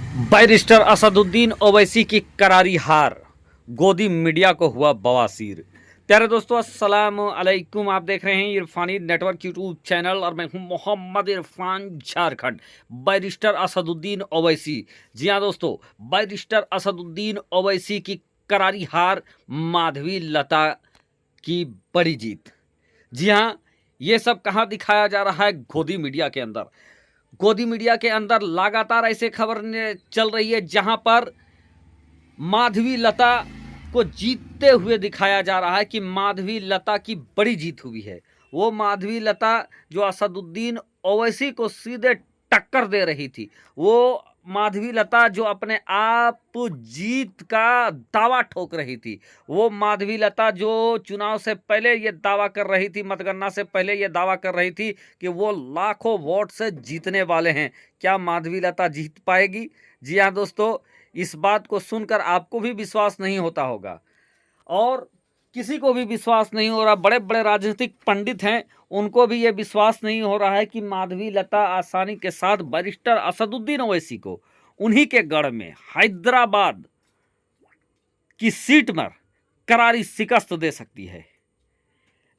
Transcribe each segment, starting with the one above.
Barrister Asaduddin Owaisi की करारी हार, गोदी मीडिया को हुआ बवासीर। प्यारे दोस्तों, अस्सलाम अलैकुम। आप देख रहे हैं इरफानी नेटवर्क यूट्यूब चैनल और मैं हूं मोहम्मद इरफान, झारखंड। बैरिस्टर असदुद्दीन ओवैसी, जी हाँ दोस्तों, बैरिस्टर असदुद्दीन ओवैसी की करारी हार, माधवी लता की बड़ी जीत। जी हाँ, ये सब कहाँ दिखाया जा रहा है? गोदी मीडिया के अंदर। गोदी मीडिया के अंदर लगातार ऐसे खबर चल रही है जहां पर माधवी लता को जीतते हुए दिखाया जा रहा है कि माधवी लता की बड़ी जीत हुई है। वो माधवी लता जो असदुद्दीन ओवैसी को सीधे टक्कर दे रही थी, वो माधवी लता जो अपने आप जीत का दावा ठोक रही थी, वो माधवी लता जो चुनाव से पहले ये दावा कर रही थी, मतगणना से पहले ये दावा कर रही थी कि वो लाखों वोट से जीतने वाले हैं। क्या माधवी लता जीत पाएगी? जी हाँ दोस्तों, इस बात को सुनकर आपको भी विश्वास नहीं होता होगा और किसी को भी विश्वास नहीं हो रहा। बड़े बड़े राजनीतिक पंडित हैं, उनको भी ये विश्वास नहीं हो रहा है कि माधवी लता आसानी के साथ बैरिस्टर असदुद्दीन ओवैसी को उन्हीं के गढ़ में हैदराबाद की सीट पर करारी शिकस्त दे सकती है।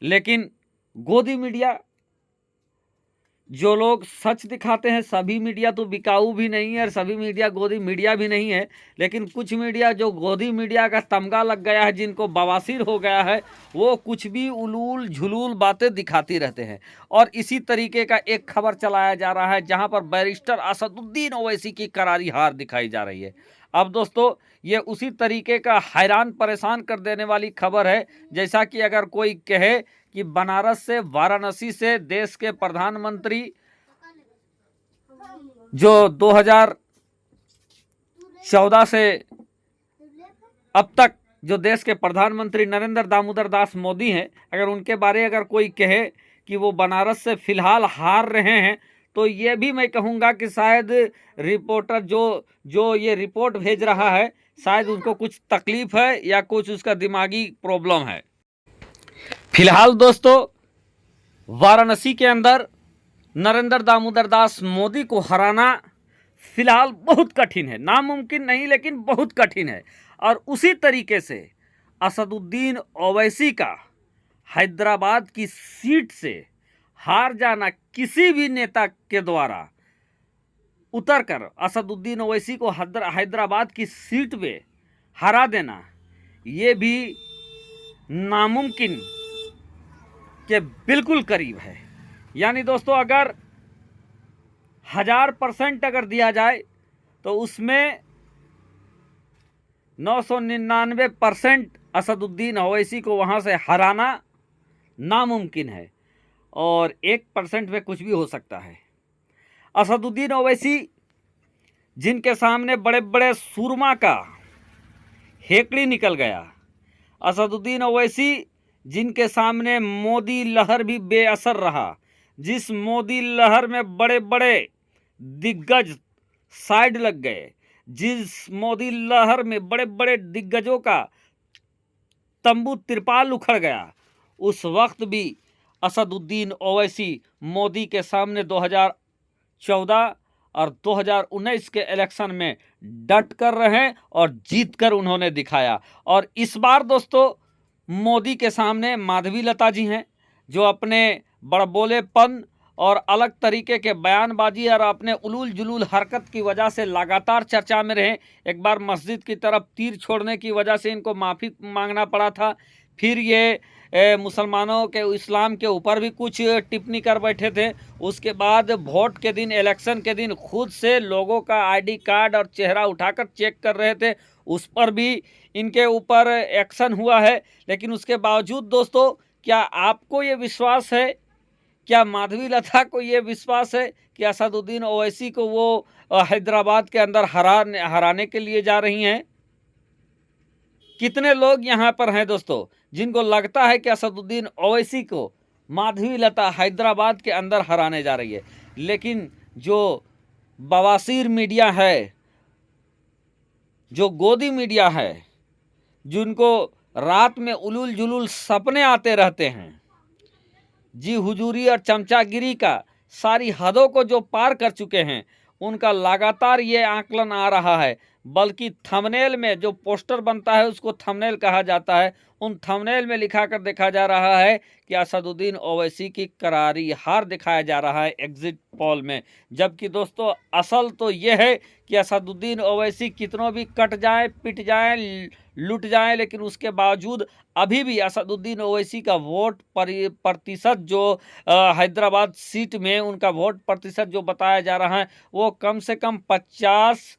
लेकिन गोदी मीडिया, जो लोग सच दिखाते हैं, सभी मीडिया तो बिकाऊ भी नहीं है और सभी मीडिया गोदी मीडिया भी नहीं है, लेकिन कुछ मीडिया जो गोदी मीडिया का तमगा लग गया है, जिनको बवासीर हो गया है, वो कुछ भी उलूल झुलूल बातें दिखाती रहते हैं। और इसी तरीके का एक खबर चलाया जा रहा है जहां पर बैरिस्टर असदुद्दीन ओवैसी की करारी हार दिखाई जा रही है। अब दोस्तों, ये उसी तरीके का हैरान परेशान कर देने वाली खबर है जैसा कि अगर कोई कहे कि बनारस से, वाराणसी से देश के प्रधानमंत्री जो 2014 से अब तक जो देश के प्रधानमंत्री नरेंद्र दामोदर दास मोदी हैं, अगर उनके बारे अगर कोई कहे कि वो बनारस से फिलहाल हार रहे हैं, तो ये भी मैं कहूँगा कि शायद रिपोर्टर जो ये रिपोर्ट भेज रहा है, शायद उनको कुछ तकलीफ है या कुछ उसका दिमागी प्रॉब्लम है। फिलहाल दोस्तों, वाराणसी के अंदर नरेंद्र दामोदर दास मोदी को हराना फिलहाल बहुत कठिन है, नामुमकिन नहीं लेकिन बहुत कठिन है। और उसी तरीके से असदुद्दीन ओवैसी का हैदराबाद की सीट से हार जाना, किसी भी नेता के द्वारा उतरकर असदुद्दीन ओवैसी को हैदराबाद की सीट पे हरा देना, ये भी नामुमकिन के बिल्कुल करीब है। यानी दोस्तों, अगर 1000% अगर दिया जाए तो उसमें 999% असदुद्दीन ओवैसी को वहाँ से हराना नामुमकिन है और 1% में कुछ भी हो सकता है। असदुद्दीन ओवैसी, जिनके सामने बड़े बड़े सूरमा का हेकड़ी निकल गया, असदुद्दीन ओवैसी जिनके सामने मोदी लहर भी बेअसर रहा, जिस मोदी लहर में बड़े बड़े दिग्गज साइड लग गए, जिस मोदी लहर में बड़े बड़े दिग्गजों का तंबू तिरपाल उखड़ गया, उस वक्त भी असदुद्दीन ओवैसी मोदी के सामने 2014 और 2019 के इलेक्शन में डट कर रहे और जीत कर उन्होंने दिखाया। और इस बार दोस्तों, मोदी के सामने माधवी लता जी हैं, जो अपने बड़बोलेपन और अलग तरीके के बयानबाजी और अपने उलूल जुलूल हरकत की वजह से लगातार चर्चा में रहे। एक बार मस्जिद की तरफ तीर छोड़ने की वजह से इनको माफ़ी मांगना पड़ा था, फिर ये मुसलमानों के, इस्लाम के ऊपर भी कुछ टिप्पणी कर बैठे थे। उसके बाद वोट के दिन, इलेक्शन के दिन खुद से लोगों का आईडी कार्ड और चेहरा उठाकर चेक कर रहे थे, उस पर भी इनके ऊपर एक्शन हुआ है। लेकिन उसके बावजूद दोस्तों, क्या आपको ये विश्वास है, क्या माधवी लता को ये विश्वास है कि असदुद्दीन ओवैसी को वो हैदराबाद के अंदर हराने के लिए जा रही हैं? कितने लोग यहाँ पर हैं दोस्तों जिनको लगता है कि असदुद्दीन ओवैसी को माधवी लता हैदराबाद के अंदर हराने जा रही है? लेकिन जो बवासीर मीडिया है, जो गोदी मीडिया है, जिनको रात में उलूल जुलूल सपने आते रहते हैं, जी हुजूरी और चमचागिरी का सारी हदों को जो पार कर चुके हैं, उनका लगातार ये आकलन आ रहा है, बल्कि थंबनेल में जो पोस्टर बनता है उसको थंबनेल कहा जाता है, उन थंबनेल में लिखा कर देखा जा रहा है कि असदुद्दीन ओवैसी की करारी हार दिखाया जा रहा है एग्जिट पोल में। जबकि दोस्तों असल तो ये है कि असदुद्दीन ओवैसी कितनों भी कट जाए, पिट जाए, लुट जाए, लेकिन उसके बावजूद अभी भी असदुद्दीन ओवैसी का वोट प्रतिशत जो हैदराबाद सीट में उनका वोट प्रतिशत जो बताया जा रहा है वो कम से कम 50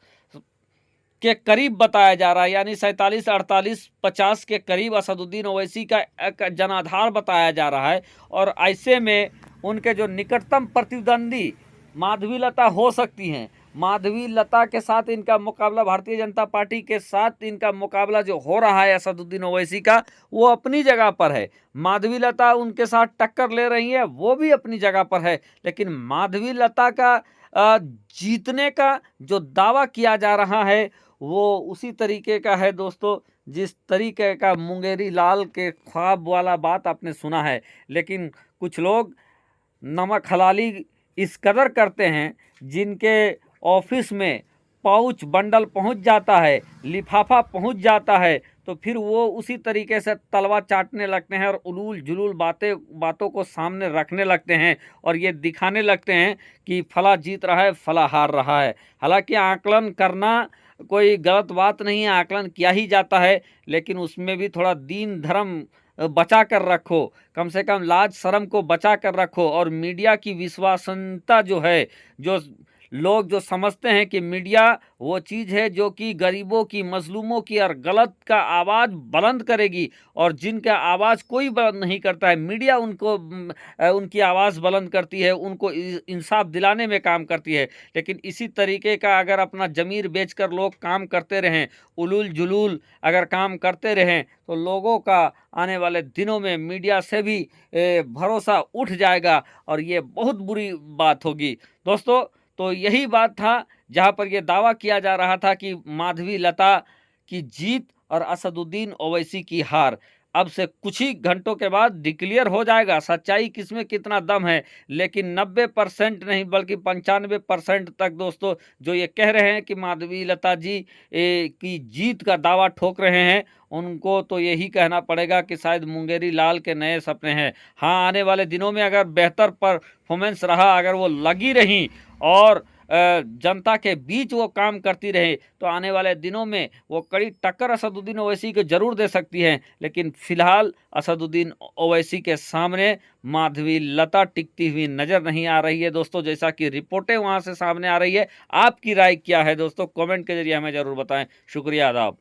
के करीब बताया जा रहा है, यानी 47, 48, 50 के करीब असदुद्दीन ओवैसी का एक जनाधार बताया जा रहा है। और ऐसे में उनके जो निकटतम प्रतिद्वंदी माधवी लता हो सकती हैं, माधवी लता के साथ इनका मुकाबला, भारतीय जनता पार्टी के साथ इनका मुकाबला जो हो रहा है असदुद्दीन ओवैसी का, वो अपनी जगह पर है। माधवी लता उनके साथ टक्कर ले रही है, वो भी अपनी जगह पर है, लेकिन माधवी लता का जीतने का जो दावा किया जा रहा है वो उसी तरीके का है दोस्तों जिस तरीके का मुंगेरी लाल के ख्वाब वाला बात आपने सुना है। लेकिन कुछ लोग नमक हलाली इस कदर करते हैं, जिनके ऑफिस में पाउच बंडल पहुंच जाता है, लिफाफा पहुंच जाता है, तो फिर वो उसी तरीके से तलवा चाटने लगते हैं और उलूल जुलूल बातों को सामने रखने लगते हैं और ये दिखाने लगते हैं कि फला जीत रहा है, फला हार रहा है। हालांकि आकलन करना कोई गलत बात नहीं है, आकलन किया ही जाता है, लेकिन उसमें भी थोड़ा दीन धर्म बचा कर रखो, कम से कम लाज शर्म को बचा कर रखो। और मीडिया की विश्वसनीयता जो है, जो लोग जो समझते हैं कि मीडिया वो चीज़ है जो कि गरीबों की, मजलूमों की और गलत का आवाज़ बुलंद करेगी, और जिनका आवाज़ कोई बुलंद नहीं करता है मीडिया उनको उनकी आवाज़ बुलंद करती है, उनको इंसाफ दिलाने में काम करती है। लेकिन इसी तरीके का अगर अपना ज़मीर बेचकर लोग काम करते रहें, उलूल जुलूल अगर काम करते रहें, तो लोगों का आने वाले दिनों में मीडिया से भी भरोसा उठ जाएगा और ये बहुत बुरी बात होगी दोस्तों। तो यही बात था जहां पर यह दावा किया जा रहा था कि माधवी लता की जीत और असदुद्दीन ओवैसी की हार अब से कुछ ही घंटों के बाद डिक्लेयर हो जाएगा। सच्चाई किसमें कितना दम है, लेकिन 90% नहीं बल्कि 95% तक दोस्तों जो ये कह रहे हैं कि माधवी लता जी की जीत का दावा ठोक रहे हैं, उनको तो यही कहना पड़ेगा कि शायद मुंगेरी लाल के नए सपने हैं। हाँ, आने वाले दिनों में अगर बेहतर परफॉर्मेंस रहा, अगर वो लगी रही और जनता के बीच वो काम करती रहे, तो आने वाले दिनों में वो कड़ी टक्कर असदुद्दीन ओवैसी को जरूर दे सकती हैं। लेकिन फिलहाल असदुद्दीन ओवैसी के सामने माधवी लता टिकती हुई नजर नहीं आ रही है दोस्तों, जैसा कि रिपोर्टें वहां से सामने आ रही है। आपकी राय क्या है दोस्तों? कमेंट के जरिए हमें जरूर बताएं। शुक्रिया, आदाब।